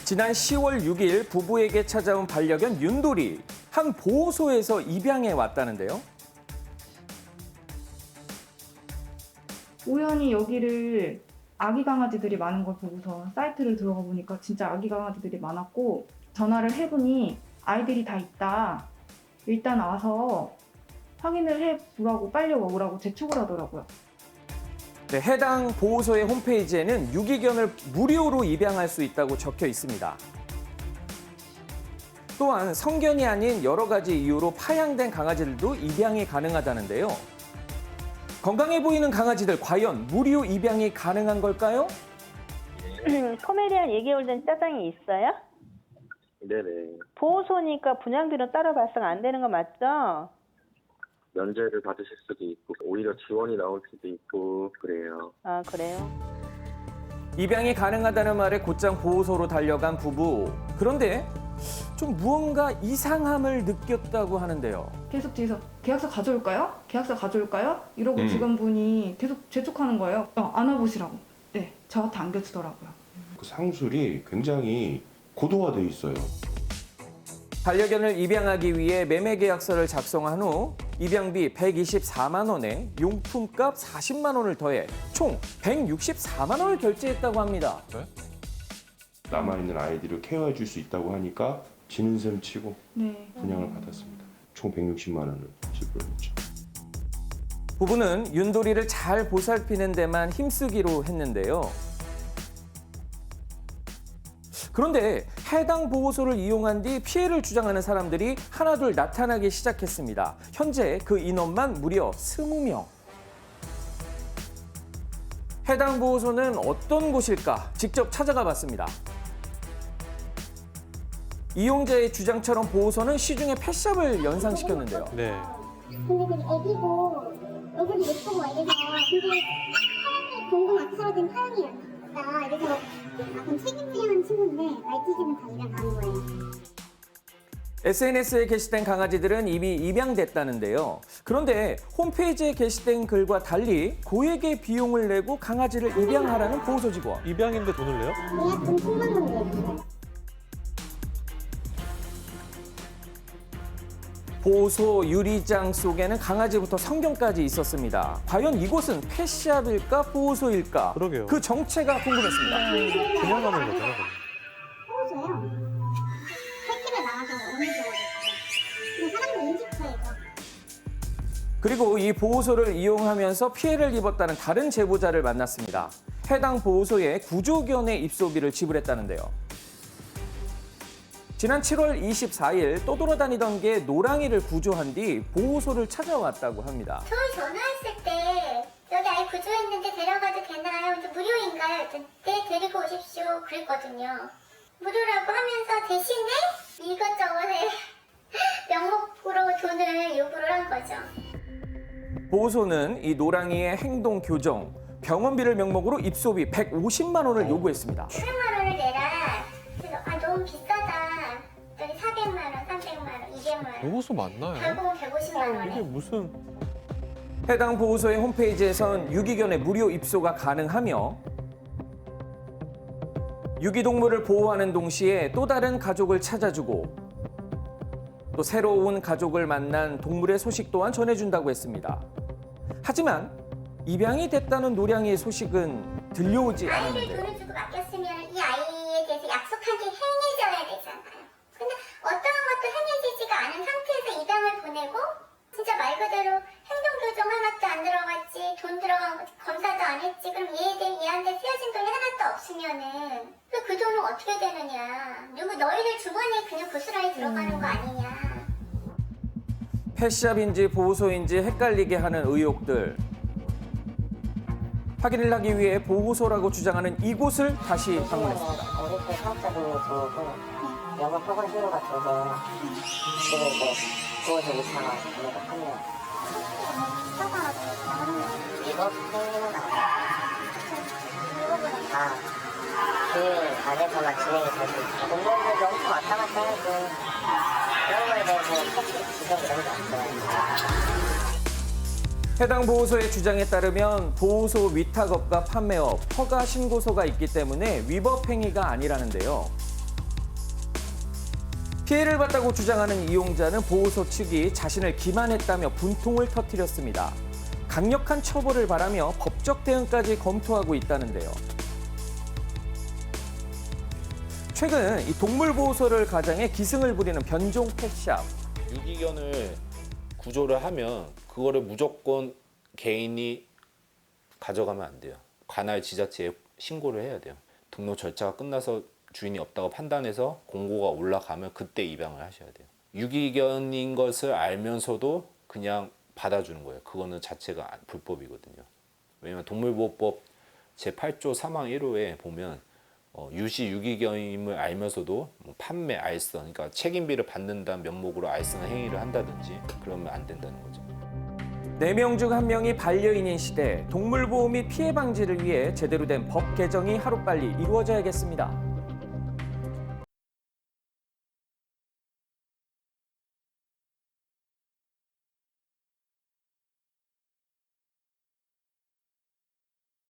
지난 10월 6일 부부에게 찾아온 반려견 윤돌이 한 보호소에서 입양해 왔다는데요. 우연히 여기를 아기 강아지들이 많은 걸 보고서 사이트를 들어가 보니까 진짜 아기 강아지들이 많았고 전화를 해보니 아이들이 다 있다. 일단 와서 확인을 해보라고 빨리 오라고 재촉을 하더라고요. 네, 해당 보호소의 홈페이지에는 유기견을 무료로 입양할 수 있다고 적혀 있습니다. 또한 성견이 아닌 여러 가지 이유로 파양된 강아지들도 입양이 가능하다는데요. 건강해 보이는 강아지들 과연 무료 입양이 가능한 걸까요? 포메리안 2개월 된 짜장이 있어요? 네네. 보호소니까 분양비는 따로 발생 안 되는 거 맞죠? 면제를 받으실 수도 있고 오히려 지원이 나올 수도 있고 그래요. 아, 그래요? 입양이 가능하다는 말에 곧장 보호소로 달려간 부부. 그런데 좀 무언가 이상함을 느꼈다고 하는데요. 계속 뒤에서 계약서 가져올까요? 계약서 가져올까요? 이러고 직원분이 계속 재촉하는 거예요. 안아보시라고. 네, 저한테 안겨주더라고요. 그 상술이 굉장히 고도화돼 있어요. 반려견을 입양하기 위해 매매 계약서를 작성한 후 입양비 124만 원에 용품값 40만 원을 더해 총 164만 원을 결제했다고 합니다. 남아있는 아이들을 케어해 줄 수 있다고 하니까 지는 셈 치고 네. 분양을 받았습니다. 총 160만 원을 지불했죠. 부부는 윤돌이를 잘 보살피는 데만 힘쓰기로 했는데요. 그런데 해당 보호소를 이용한 뒤 피해를 주장하는 사람들이 하나둘 나타나기 시작했습니다. 현재 그 인원만 무려 20명. 해당 보호소는 어떤 곳일까? 직접 찾아가 봤습니다. 이용자의 주장처럼 보호소는 시중에 펫샵을 연상시켰는데요. 네. 근데 그 애기고 얼굴이 예쁘고 이래서 근데 하얀이 공공 악사라진 하얀이었다 이래서 약간 책임지려는 친구인데 말티즈는 다 입양 가는 거예요. SNS에 게시된 강아지들은 이미 입양됐다는데요. 그런데 홈페이지에 게시된 글과 달리 고액의 비용을 내고 강아지를 입양하라는 보호소 직원. 입양인데 돈을 내요? 예약 금 10만 원 내고. 보호소 유리장 속에는 강아지부터 성견까지 있었습니다. 과연 이곳은 펫샵일까 보호소일까? 그러게요. 그 정체가 궁금했습니다. 그냥 가는 거잖아. 호소예요. 횟집에 나가서 오면서 근데 사람들 인식 차이가. 그리고 이 보호소를 이용하면서 피해를 입었다는 다른 제보자를 만났습니다. 해당 보호소에 구조견의 입소비를 지불했다는데요. 지난 7월 24일 떠돌아다니던 개 노랑이를 구조한 뒤 보호소를 찾아왔다고 합니다. 저희 전화했을 때 여기 아이 구조했는데 데려가도 되나요? 근데 무료인가요? 네, 데리고 오십시오. 그랬거든요. 무료라고 하면서 대신에 이것저것에 명목으로 돈을 요구를 한 거죠. 보호소는 이 노랑이의 행동 교정, 병원비를 명목으로 입소비 150만 원을 요구했습니다. 700만 원을 내라. 그래서 너무 비싸다. 여기 400만 원, 300만 원, 200만 원. 보호소 맞나요? 결국은 150만 이게 원에. 무슨 해당 보호소의 홈페이지에선 유기견의 무료 입소가 가능하며 유기동물을 보호하는 동시에 또 다른 가족을 찾아주고 또 새로운 가족을 만난 동물의 소식 또한 전해준다고 했습니다. 하지만 입양이 됐다는 노량이의 소식은 들려오지 아이를 않았는데요. 돈을 주고 맡겼으면 이 아이에 대해서 약속한 게 행해져야 되잖아요. 근데 어떠한 것도 행해지지가 않은 상태에서 입양을 보내고 진짜 말 그대로 행동교정 하나도 안 들어갔지, 돈 들어간 거 검사도 안 했지. 그럼 얘한테 쓰여진 돈이 하나도 없으면은 그 돈은 어떻게 되느냐. 너희들 주머니에 그냥 고스란히 들어가는 거 아니냐. 펫샵인지 보호소인지 헷갈리게 하는 의혹들. 확인을 하기 위해 보호소라고 주장하는 이곳을 다시 방문했습니다. 우리 그 사업자분이 들어오고 영업 허가 신고가 들어서 지금 이제 보호소 이사가 우리가 판매요. 이거 생기는 거 그 안에서만 진행이 될 수 있어. 공무원들도 엄청 왔다 갔다 해야지. 그런 거에 대해서 택시 지적 이런 게 없어요. 해당 보호소의 주장에 따르면 보호소 위탁업과 판매업, 허가 신고서가 있기 때문에 위법 행위가 아니라는데요. 피해를 봤다고 주장하는 이용자는 보호소 측이 자신을 기만했다며 분통을 터뜨렸습니다. 강력한 처벌을 바라며 법적 대응까지 검토하고 있다는데요. 최근 이 동물보호소를 가장해 기승을 부리는 변종 펫샵. 유기견을 구조를 하면 그거를 무조건 개인이 가져가면 안 돼요. 관할 지자체에 신고를 해야 돼요. 등록 절차가 끝나서 주인이 없다고 판단해서 공고가 올라가면 그때 입양을 하셔야 돼요. 유기견인 것을 알면서도 그냥 받아주는 거예요. 그거는 자체가 불법이거든요. 왜냐하면 동물보호법 제8조 3항 1호에 보면 유시 유기견임을 알면서도 판매, 알선, 그러니까 책임비를 받는다는 면목으로 알선 행위를 한다든지 그러면 안 된다는 거죠. 4명 중 1명이 반려인인 시대 동물보호 및 피해 방지를 위해 제대로 된 법 개정이 하루빨리 이루어져야겠습니다.